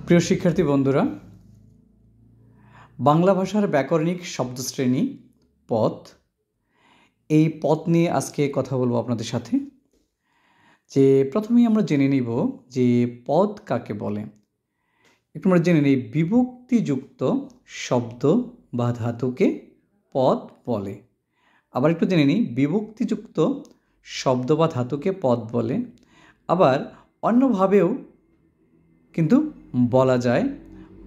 প্রিয় শিক্ষার্থী বন্ধুরা, বাংলা ভাষার ব্যাকরণিক শব্দশ্রেণী পদ, এই পদ নিয়ে আজকে কথা বলবো আপনাদের সাথে। যে প্রথমেই আমরা জেনে নিব যে পদ কাকে বলে। একটু আমরা জেনে নিই, বিভক্তিযুক্ত শব্দ বা ধাতুকে পদ বলে। আবার একটু জেনে নিই, বিভক্তিযুক্ত শব্দ বা ধাতুকে পদ বলে। আবার অন্যভাবেও কিন্তু বলা যায়,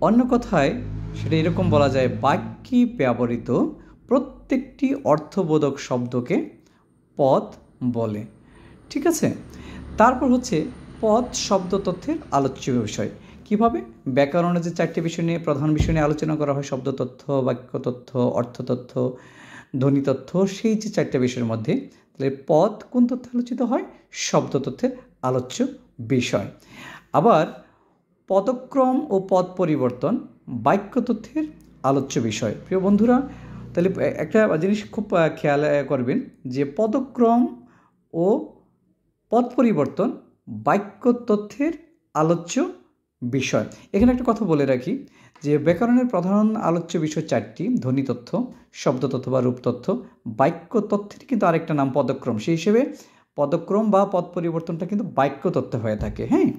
অন্য কথায় সেটা এরকম বলা যায়, বাক্যে ব্যবহৃত প্রত্যেকটি অর্থবোধক শব্দকে পদ বলে। ঠিক আছে, তারপর হচ্ছে পদ শব্দ তথ্যের আলোচ্য বিষয়। কিভাবে ব্যাকরণের যে চারটি বিষয় নিয়ে, প্রধান বিষয় নিয়ে আলোচনা করা হয়, শব্দ তথ্য, বাক্য তথ্য, অর্থ তথ্য, ধ্বনি তথ্য, সেই যে চারটি বিষয়ের মধ্যে তাহলে পদ কোন তথ্য আলোচিত হয়? শব্দ তথ্যের আলোচ্য বিষয়। আবার পদক্রম ও পদ পরিবর্তন বাক্য তথ্যের আলোচ্য বিষয়। প্রিয় বন্ধুরা, তাহলে একটা জিনিস খুব খেয়াল করবেন যে পদক্রম ও পদ পরিবর্তন বাক্য তথ্যের আলোচ্য বিষয়। এখানে একটা কথা বলে রাখি যে ব্যাকরণের প্রধান আলোচ্য বিষয় চারটি: ধ্বনি তথ্য, শব্দ তথ্য বা রূপ তথ্য, বাক্য তথ্যের কিন্তু আরেকটা নাম পদক্রম। সেই হিসেবে পদক্রম বা পদ পরিবর্তনটা কিন্তু বাক্য তথ্য হয়ে থাকে। হ্যাঁ,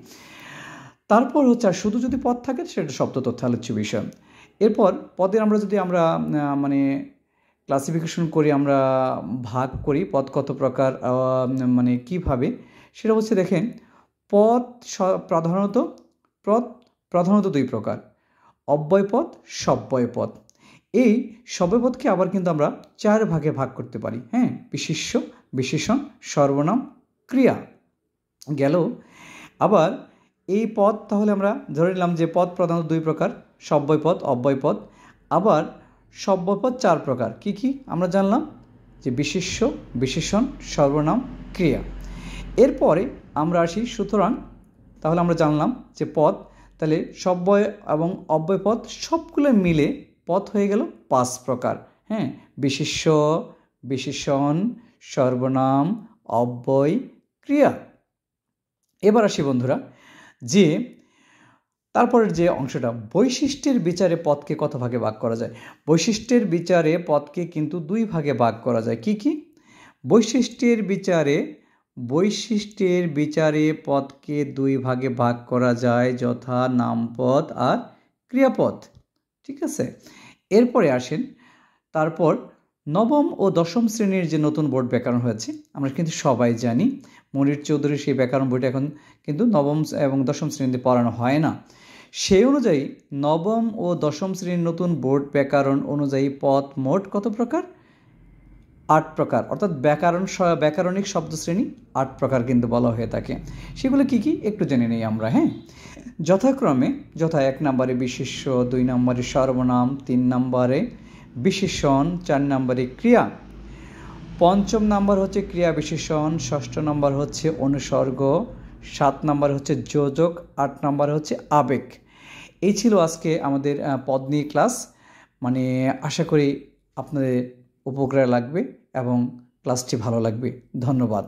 তারপর হচ্ছে আর শুধু যদি পদ থাকে সেটা শব্দ তথ্য আলোচ্য বিষয়। এরপর পদের আমরা যদি মানে ক্লাসিফিকেশন করি, আমরা ভাগ করি পদ কত প্রকার, মানে কিভাবে, সেটা হচ্ছে দেখেন, পদ প্রধানত দুই প্রকার: অব্যয় পদ, সব্যয় পদ। এই সব্যয় পদকে আবার কিন্তু আমরা চার ভাগে ভাগ করতে পারি। হ্যাঁ, বিশেষ্য, বিশেষণ, সর্বনাম, ক্রিয়া গেল। আবার এই পদ তাহলে আমরা ধরে নিলাম যে পদ প্রধানত দুই প্রকার: সব্যয় পদ, অব্যয় পদ। আবার সব্যয় পদ চার প্রকার। কি কি আমরা জানলাম? যে বিশেষ্য, বিশেষণ, সর্বনাম, ক্রিয়া। এরপরে আমরা আসি, সুতরাং তাহলে আমরা জানলাম যে পদ, তাহলে সব্যয় এবং অব্যয় পদ সবগুলো মিলে পদ হয়ে গেল পাঁচ প্রকার। হ্যাঁ, বিশেষ্য, বিশেষণ, সর্বনাম, অব্যয়, ক্রিয়া। এবার আসি বন্ধুরা, যে তারপরের যে অংশটা, বৈশিষ্ট্যের বিচারে পদকে কত ভাগে ভাগ করা যায়। বৈশিষ্ট্যের বিচারে পদকে কিন্তু দুই ভাগে ভাগ করা যায়। কি কি? বৈশিষ্ট্যের বিচারে পদকে দুই ভাগে ভাগ করা যায়, যথা নামপদ আর ক্রিয়াপদ। ঠিক আছে, এরপরে আসেন, তারপর নবম ও দশম শ্রেণীর যে নতুন বোর্ড ব্যাকরণ হয়েছে, আমরা কিন্তু সবাই জানি মনির চৌধুরীর সেই ব্যাকরণ বইটা এখন কিন্তু নবম এবং দশম শ্রেণীতে পড়ানো হয় না। সেই অনুযায়ী নবম ও দশম শ্রেণীর নতুন বোর্ড ব্যাকরণ অনুযায়ী পদ মোট কত প্রকার? 8 প্রকার। অর্থাৎ ব্যাকরণিক শব্দশ্রেণী 8 প্রকার কিন্তু বলা হয়ে থাকে। সেগুলো কি কি একটু জেনে নিই আমরা। হ্যাঁ, যথাক্রমে 1 নম্বরে বিশেষ্য, 2 নম্বরে সর্বনাম, 3 নম্বরে বিশেষণ, 4 নম্বরে ক্রিয়া, 5ম নম্বর হচ্ছে ক্রিয়া বিশেষণ, 6ষ্ঠ নম্বর হচ্ছে অনুসর্গ, 7 নম্বর হচ্ছে যোজক, 8 নম্বর হচ্ছে আবেগ। এই ছিল আজকে আমাদের পদ নিয়ে ক্লাস। মানে আশা করি আপনাদের উপকারে লাগবে এবং ক্লাসটি ভালো লাগবে। ধন্যবাদ।